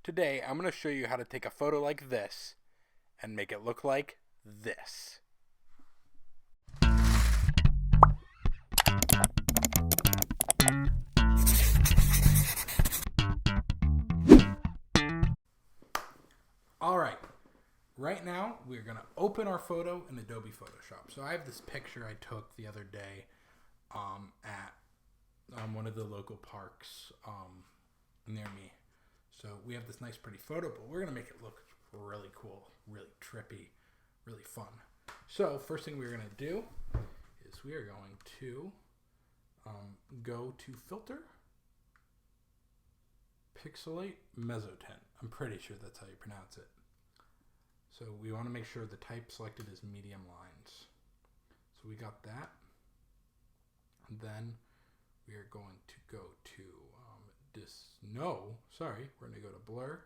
Today, I'm going to show you how to take a photo like this and make it look like this. Alright, right now we're going to open our photo in Adobe Photoshop. So I have this picture I took the other day at one of the local parks near me. So we have this nice pretty photo, but we're going to make it look really cool, really trippy, really fun. So first thing we're going to do is we are going to go to Filter, Pixelate, Mezzotint. I'm pretty sure that's how you pronounce it. So we want to make sure the type selected is medium lines. So we got that. And then we are going to go to we're going to go to Blur,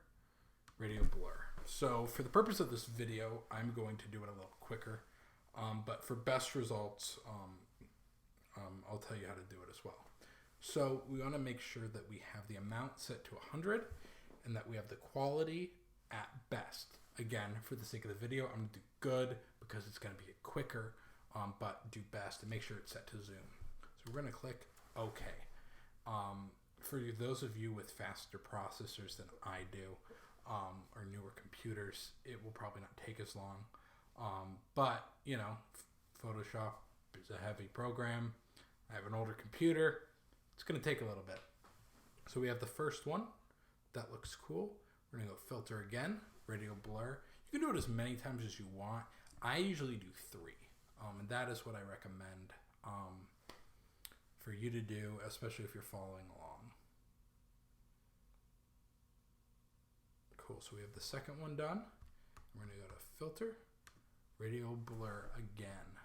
Radio Blur. So for the purpose of this video, I'm going to do it a little quicker. But for best results, I'll tell you how to do it as well. So we want to make sure that we have the amount set to 100 and that we have the quality at best. Again, for the sake of the video, I'm going to do good because it's going to be quicker, but do best and make sure it's set to zoom. So we're going to click OK. For those of you with faster processors than I do, or newer computers, it will probably not take as long. But, you know, Photoshop is a heavy program. I have an older computer. It's going to take a little bit. So we have the first one. That looks cool. We're going to go Filter again, Radio Blur. You can do it as many times as you want. I usually do 3. And that is what I recommend for you to do, especially if you're following along. Cool, so we have the second one done. We're going to go to Filter, Radio Blur again.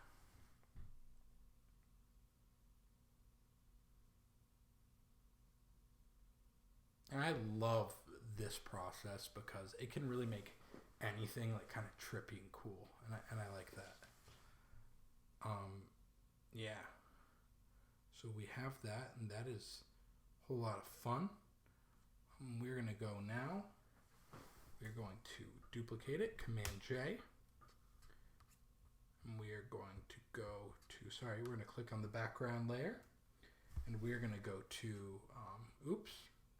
And I love this process because it can really make anything like kind of trippy and cool. And I like that. Yeah. So we have that, and that is a whole lot of fun. We're going to go now. We're going to duplicate it, Command J. And we are going to go to, we're going to click on the background layer. And we're going to go to,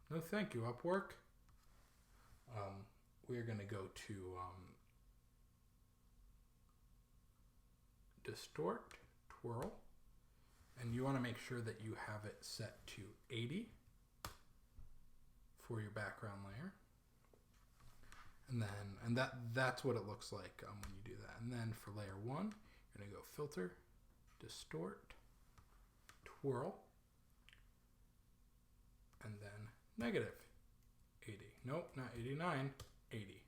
no thank you, Upwork. We're going to go to Distort, Twirl. And you want to make sure that you have it set to 80 for your background layer. And that's what it looks like when you do that. And then for layer 1, you're going to go Filter, Distort, Twirl, and then negative 80. Nope, not 89, 80.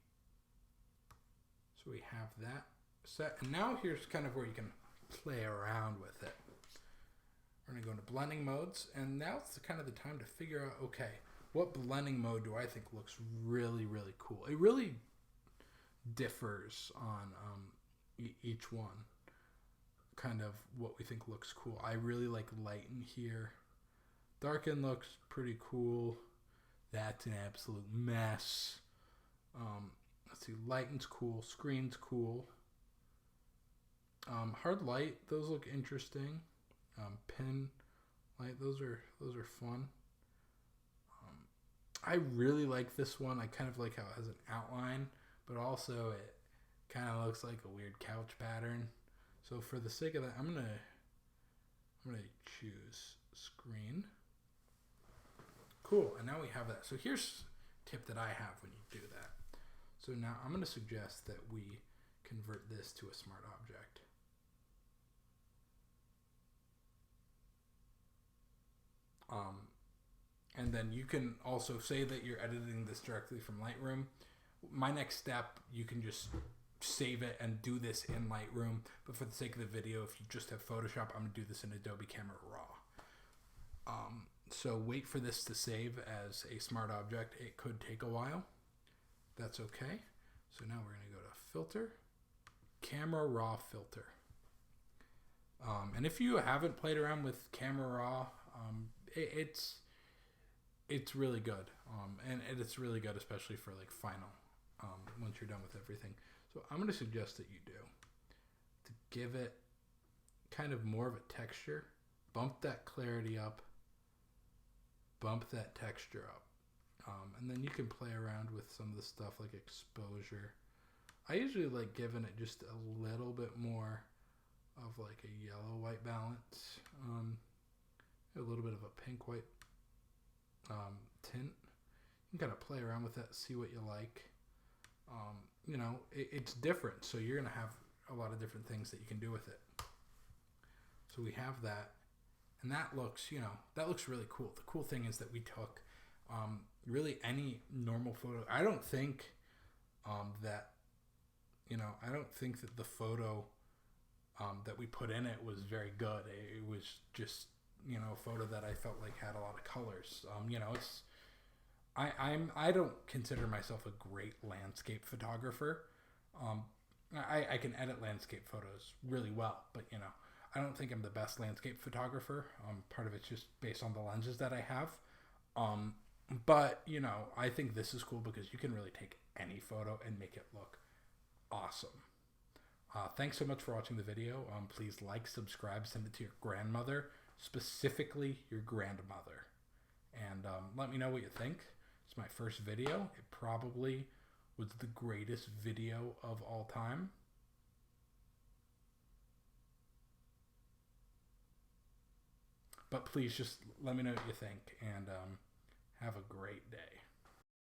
So we have that set. And now here's kind of where you can play around with it. We're going to go into blending modes, and now it's kind of the time to figure out, okay, what blending mode do I think looks really, really cool? It really differs on each one, kind of what we think looks cool. I really like lighten here. Darken looks pretty cool. That's an absolute mess. Let's see, lighten's cool. Screen's cool. Hard light, those look interesting. Pin light, those are fun. I really like this one. I kind of like how it has an outline, but also it kind of looks like a weird couch pattern. So for the sake of that, I'm gonna choose screen. Cool, and now we have that. So here's a tip that I have when you do that. So now I'm gonna suggest that we convert this to a smart object. And then you can also say that you're editing this directly from Lightroom. My next step, you can just save it and do this in Lightroom. But for the sake of the video, if you just have Photoshop, I'm going to do this in Adobe Camera Raw. So wait for this to save as a smart object. It could take a while. That's okay. So now we're going to go to Filter, Camera Raw Filter. And if you haven't played around with Camera Raw, it's really good. And it's really good, especially for like final, once you're done with everything. So I'm going to suggest that you do, to give it kind of more of a texture, bump that clarity up, bump that texture up. And then you can play around with some of the stuff like exposure. I usually like giving it just a little bit more of like a yellow-white balance, a little bit of a pink-white tint. You can kind of play around with that, see what you like. You know, it's different, so you're going to have a lot of different things that you can do with it. So we have that, and that looks, you know, that looks really cool. The cool thing is that we took really any normal photo. I don't think that, you know, I don't think that the photo that we put in it was very good. It was just, you know, a photo that I felt like had a lot of colors. You know, it's, I don't consider myself a great landscape photographer. I can edit landscape photos really well, but you know, I don't think I'm the best landscape photographer. Part of it's just based on the lenses that I have. But you know, I think this is cool because you can really take any photo and make it look awesome. Thanks so much for watching the video. Please like, subscribe, send it to your grandmother, specifically your grandmother, and let me know what you think. It's my first video. It probably was the greatest video of all time. But please just let me know what you think, and have a great day.